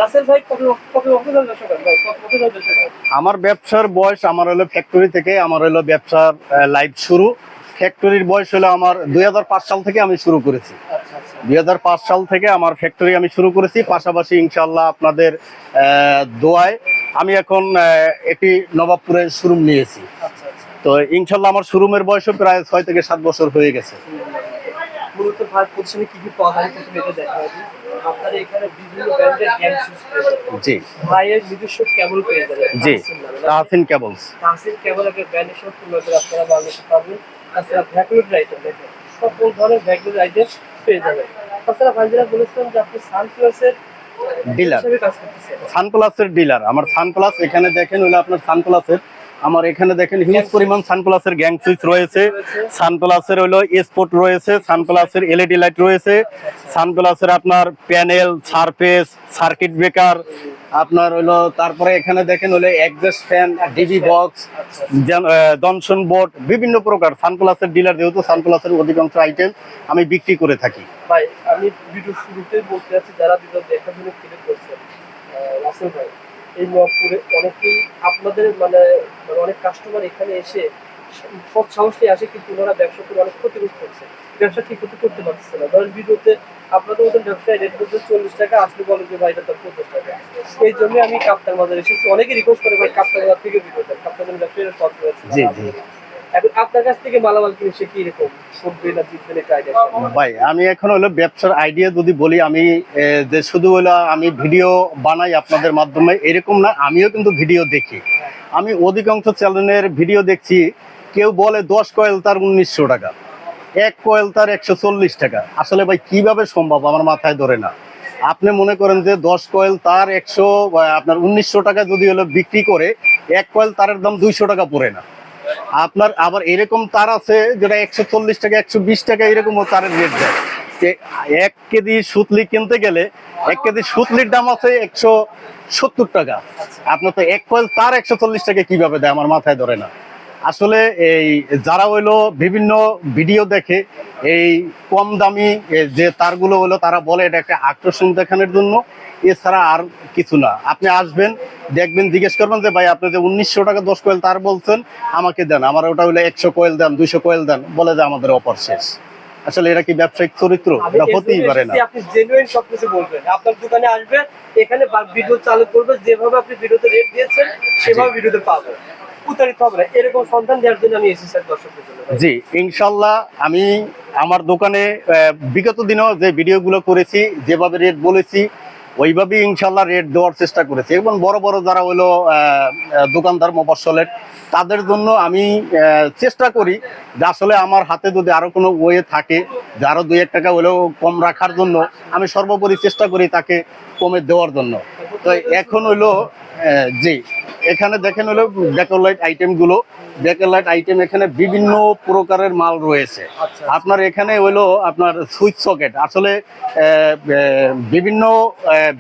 রাসেল ভাই কবে বছর ধরে ব্যবসা করেন ভাই? কত বছর ধরে ব্যবসা করেন? আমার ব্যবসার বয়স আমার হলো ফ্যাক্টরি থেকে, আমার হলো ব্যবসার লাইফ শুরু। ফ্যাক্টরির বয়স হলো আমার 2005 সাল থেকে আমি শুরু করেছি। আচ্ছা আচ্ছা 2005 সাল থেকে আমার ফ্যাক্টরি আমি শুরু করেছি। পাশাপাশি ইনশাল্লাহ আপনাদের দোয়ায় আমি এখন একটি নবাবপুরে শোরুম নিয়েছি। আচ্ছা আচ্ছা। তো ইনশাল্লাহ আমার শোরুমের বয়সও প্রায় 6 থেকে 7 বছর হয়ে গেছে। মূলত ভাই প্রতিষ্ঠানে কি কি পাওয়া যায় প্রথমে এটা দেখা হয়। আপনার এখানে বিভিন্ন ব্র্যান্ডের গ্যাং শুজ পেয়ে যাবেন। জি ভাইয়ের নিজস্ব কেবল পেয়ে যাবেন। জি, তাহসিন নামে। তাহসিন কেবলস। তাহসিন কেবল একটা ব্র্যান্ডের সাথে তুলনা করে আপনারা বাংলাদেশে পাবেন। তাছাড়া ভ্যাকুলারি আইটেম দেখেন সকল ধরনের ভ্যাকুলারি আইটেম পেয়ে যাবেন। তাছাড়া ভাই যারা বলেছিলেন যে আপনি সানপ্লাসের ডিলার, হিসেবে কাজ করতেছেন। সানপ্লাসের ডিলার। আমার সানপ্লাস এখানে দেখেন হলো আপনার সানপ্লাসের, আমার এখানে দেখেন হিউজ পরিমাণ সানপ্লাসের গ্যাং সুইচ রয়েছে, সানপ্লাসের হলো স্পট রয়েছে, সানপ্লাসের এলইডি লাইট রয়েছে, সানপ্লাসের আপনার প্যানেল, সারফেস, সার্কিট ব্রেকার আপনার হলো, তারপরে এখানে দেখেন হলো exhaust fan, DB box, Johnson board, বিভিন্ন প্রকার সানপ্লাসের ডিলার, যেহেতু সানপ্লাসের অধিকাংশ আইটেম আমি বিক্রি করে থাকি। ভাই আমি ভিডিও শুরুতেই বলতে চাচ্ছি যারা ভিডিও দেখার জন্য ক্লিক করছেন রাসেল ভাই এই নবপুরে অনেকেই আপনাদের মানে অনেক কাস্টমার এখানে এসে সব সাহসে আসে কিন্তু ওনারা ব্যবসা করে অনেক ক্ষতিগ্রস্ত হচ্ছে, ব্যবসা ঠিক মতো করতে পারতেছে না। ধরেন ভিডিওতে আপনাদের মতন ব্যবসায় রেট বলতে 40 টাকা, আসলে বলে যে ভাই এটা তো 50 টাকা। এই জন্য আমি কাপ্তান বাজার এসেছি, অনেকে রিকোয়েস্ট করে ভাই কাপ্তান বাজার থেকে ভিডিও দেন, কাপ্তান বাজার ব্যবসায়ীরা সব রয়েছে। জি জি এখন আপনার কাছ থেকে মালামাল কিনে সে কি রকম করবে না জিতবে এটা আইডিয়া। ভাই, আমি এখন হলো ব্যবসার আইডিয়া যদি বলি, আমি যে শুধু হলো আমি ভিডিও বানাই আপনাদের মাধ্যমে এরকম না, আমিও কিন্তু ভিডিও দেখি। আমি অধিকাংশ চ্যানেলের ভিডিও দেখছি, কেউ বলে 10 কয়েল তার 1900 টাকা, 1 কয়েল তার 140 টাকা। আসলে ভাই কিভাবে সম্ভব আমার মাথায় ধরে না। আপনি মনে করেন যে 10 কয়েল তার 100 আপনার 1900 টাকা যদি হলো বিক্রি করে, 1 কয়েল তারের দাম 200 টাকা পড়ে না। আপনার আবার এরকম তার আছে যেটা 140 টাকা, 120 টাকা এরকমও তারের রেট দেয়। 1 কেজি সুতলি কিনতে গেলে 1 কেজি সুতলির দাম আছে 170 টাকা। আপনার তো 1 কয়েল তার 140 টাকা কিভাবে দেয় আমার মাথায় ধরে না। আসলে এই যারা হইলো বিভিন্ন ভিডিও দেখে এই কম দামি যে তারগুলো হলো, তারা বলে এটা একটা আকর্ষণ দেখানোর জন্য, এছাড়া আর কিছু না। আপনি আসবেন, দেখবেন, জিজ্ঞেস করবেন যে ভাই আপনি যে 1900 টাকা 10 কয়েল তার বলছেন আমাকে দেন, আমার ওটা হলো 100 কয়েল দেন, 200 কয়েল দেন, বলে যে আমাদের অফার শেষ। আসলে এটা কি ব্যবসায়িক চরিত্র? এটা হতেই পারে না। আপনি জেনুইন সবকিছু বলবেন, আপনার দোকানে আসবেন, এখানে ভিডিও চালু করবে, যেভাবে আপনি ভিডিওতে রেট দিয়েছেন সেভাবে ভিডিওতে পাবেন, প্রতারিত হবে না, এরকম সন্ধান দেওয়ার জন্য আমি এসেছি দর্শকদের জন্য। জি ইনশাল্লাহ, আমি আমার দোকানে বিগত দিনেও যে ভিডিওগুলো করেছি, যেভাবে রেট বলেছি ওইভাবেই ইনশাল্লাহ রেট দেওয়ার চেষ্টা করেছি। এবং বড় বড় যারা হলো দোকানদার মফস্বলের, তাদের জন্য আমি চেষ্টা করি যে আসলে আমার হাতে যদি আরো কোনো ওয়ে থাকে যে আরো 2-1 টাকা হলেও কম রাখার জন্য, আমি সর্বোপরি চেষ্টা করি তাকে কমে দেওয়ার জন্য। তো এখন হলো জি, এখানে দেখেন হলো ব্যাকলাইট আইটেমগুলো, ব্যাকলাইট আইটেম এখানে বিভিন্ন প্রকারের মাল রয়েছে। আপনার এখানে হলো আপনার সুইচ সকেট, আসলে বিভিন্ন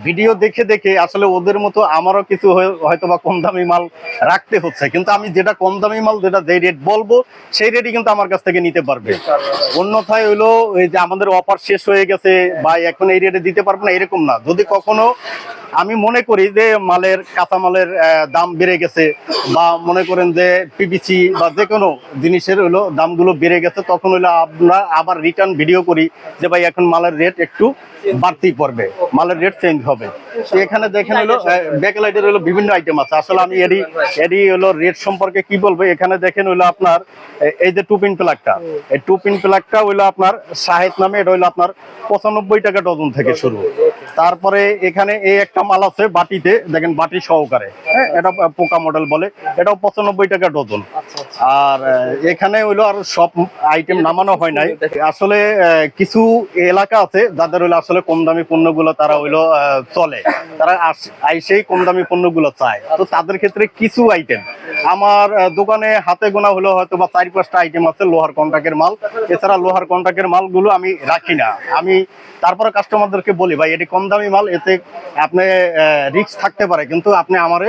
ভিডিও দেখে দেখে আসলে ওদের মতো আমারও কিছু হয়তো বা কম দামি মাল রাখতে হচ্ছে, কিন্তু আমি যেটা কম দামি মাল, যেটা যে রেট বলবো সেই রেটই কিন্তু আমার কাছ থেকে নিতে পারবে। অন্যথায় হলো এই যে আমাদের অফার শেষ হয়ে গেছে বা এখন এই রেটে দিতে পারবো না, এরকম না। যদি কখনো আমি মনে করি যে মালের কাঁচামালের দাম বেড়ে গেছে, বা মনে করেন যে পিভিসি বা যে কোনো জিনিসের হলো দামগুলো বেড়ে গেছে, তখন হলো আমরা আবার রিটার্ন ভিডিও করি যে ভাই এখন মালের রেট একটু বাড়তি পড়বে, মালের রেট চেঞ্জ হবে। তো এখানে দেখেন হলো ব্যাকলাইটের হলো বিভিন্ন আইটেম আছে। আসলে আমি এডি হলো রেট সম্পর্কে কি বলবো, এখানে দেখেন হলো আপনার এই যে 2 পিন প্লাগটা, এই 2 পিন প্লাগটা হইলো আপনার শাহেদ নামে, এটা হইলো আপনার 95 টাকা ডজন থেকে শুরু। তারপরে এখানে এই একটা মাল আছে বাটিতে, দেখেন বাটি সহকারে, হ্যাঁ, এটা পোকা মডেল বলে, এটাও 95 টাকা ডজন। আর এখানে হইলো আর সব আইটেম নামানো হয় নাই। আসলে কিছু এলাকা আছে যাদের হইলো আসলে কম দামি পণ্যগুলো তারা হইলো চলে, তারা আইসেই কম দামি পণ্যগুলো চায়। তো তাদের ক্ষেত্রে কিছু আইটেম আমার দোকানে হাতে গোনা হলো হয়তো বা 4-5টা আইটেম আছে লোহার কন্টাক্টের মাল। এছাড়া লোহার কন্টাক্টের মালগুলো আমি রাখি না। আমি তারপরে কাস্টমারদেরকে বলি ভাই এটি কম দামি মাল, এতে আপনি রিস্ক থাকতে পারে, কিন্তু আপনি আমারে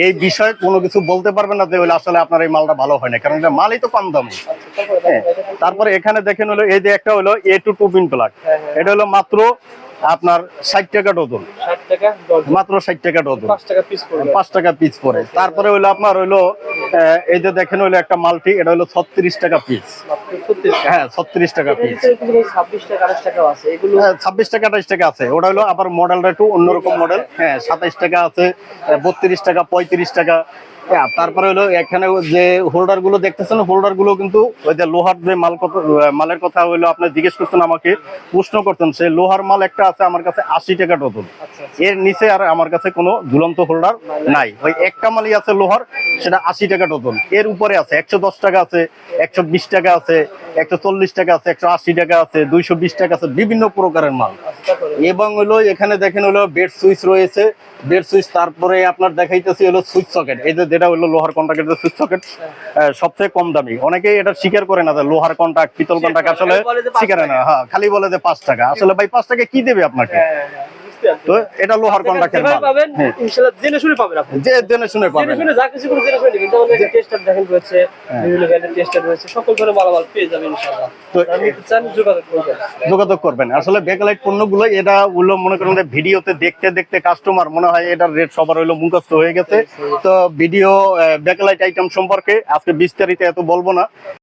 এই বিষয়ে কোনো কিছু বলতে পারবেন না যে আসলে আপনার এই মালটা ভালো হয় না, কারণ এটা মালই তো কম দামি। তারপরে এখানে দেখেন হলো এই যে একটা হলো A2 2 পিন প্লাগ, এটা হলো মাত্র আপনার 60 টাকা ডজন, 60 টাকা ডজন, মাত্র 60 টাকা ডজন, 5 টাকা পিস পড়বে। 5 টাকা পিস পড়ে। তারপরে হইলো আপনার হইলো এই যে দেখেন হইলো একটা মাল্টি, এটা হইলো 36 টাকা পিস। মাত্র 36 টাকা। হ্যাঁ 36 টাকা এটার পিস। ভিতরে কিন্তু ভাই 26 টাকা 28 টাকাও আছে এগুলো। 26 টাকা 28 টাকা আছে, ওটা হলো আবার মডেলটা একটু অন্যরকম মডেল। হ্যাঁ 27 টাকা আছে, 32 টাকা, 35 টাকা। হ্যাঁ, তারপরে হলো এখানে যে হোল্ডার গুলো দেখতেছেন, হোল্ডার গুলো কিন্তু ওই যে লোহার যে মালের কথা হইলো আপনি জিজ্ঞেস করছেন আমাকে, প্রশ্ন করছেন, সেই লোহার মাল একটা আছে আমার কাছে 80 টাকা ডজন। আচ্ছা এর নিচে আর আমার কাছে কোনো ঝুলন্ত হোল্ডার নাই, ওই একটা মালই আছে লোহার, সেটা 80 টাকা ডজন। এর উপরে আছে 110 টাকা আছে, 120 টাকা আছে, 140 টাকা আছে, 180 টাকা আছে, 220 টাকা আছে, বিভিন্ন প্রকারের মাল। তারপরে এবং হলো এখানে দেখেন হলো বেড সুইচ রয়েছে, বেড সুইচ। তারপরে আপনার দেখাইতেছি হলো সুইচ সকেট, এই যে যেটা হলো লোহার কন্ট্রাক্টের সুইচ সকেট, সবচেয়ে কম দামি। অনেকেই এটা স্বীকার করে না যে লোহার কন্ট্রাক্ট, পিতল কন্ট্রাক্ট আসলে বলে যে 5 স্বীকার না। টাকা। হ্যাঁ, খালি বলে যে 5 টাকা, আসলে ভাই 5 টাকা কি দেবে আপনাকে? বুঝতে পারছি। তো এটা লোহার কন্ট্রাক্টের যেভাবে মাল। পাবেন হ্যাঁ, ইনশাআল্লাহ জেনে শুনে পাবেন আপনি। যে জেনে শুনে জেনে পাবেন। শুনে যা কিছু করে জেনে শুনে নেবেন। যেমন এই টেস্টার দেখেন রয়েছে, বিভিন্ন ব্র্যান্ডের টেস্টার রয়েছে, সকল ধরনের মালামাল পেয়ে যাবেন ইনশাআল্লাহ। তো আপনি নিতে চান যোগাযোগ করবেন। যোগাযোগ করবেন। আসলে ব্যাকলাইট পণ্যগুলো এটা হলো মনে করেন যে ভিডিওতে দেখতে দেখতে কাস্টমার মনে হয় এটার রেট সবার হইলো মুখস্থ হয়ে গেছে। তো ভিডিও ব্যাকলাইট আইটেম সম্পর্কে আজকে বিস্তারিত এত বলবো না।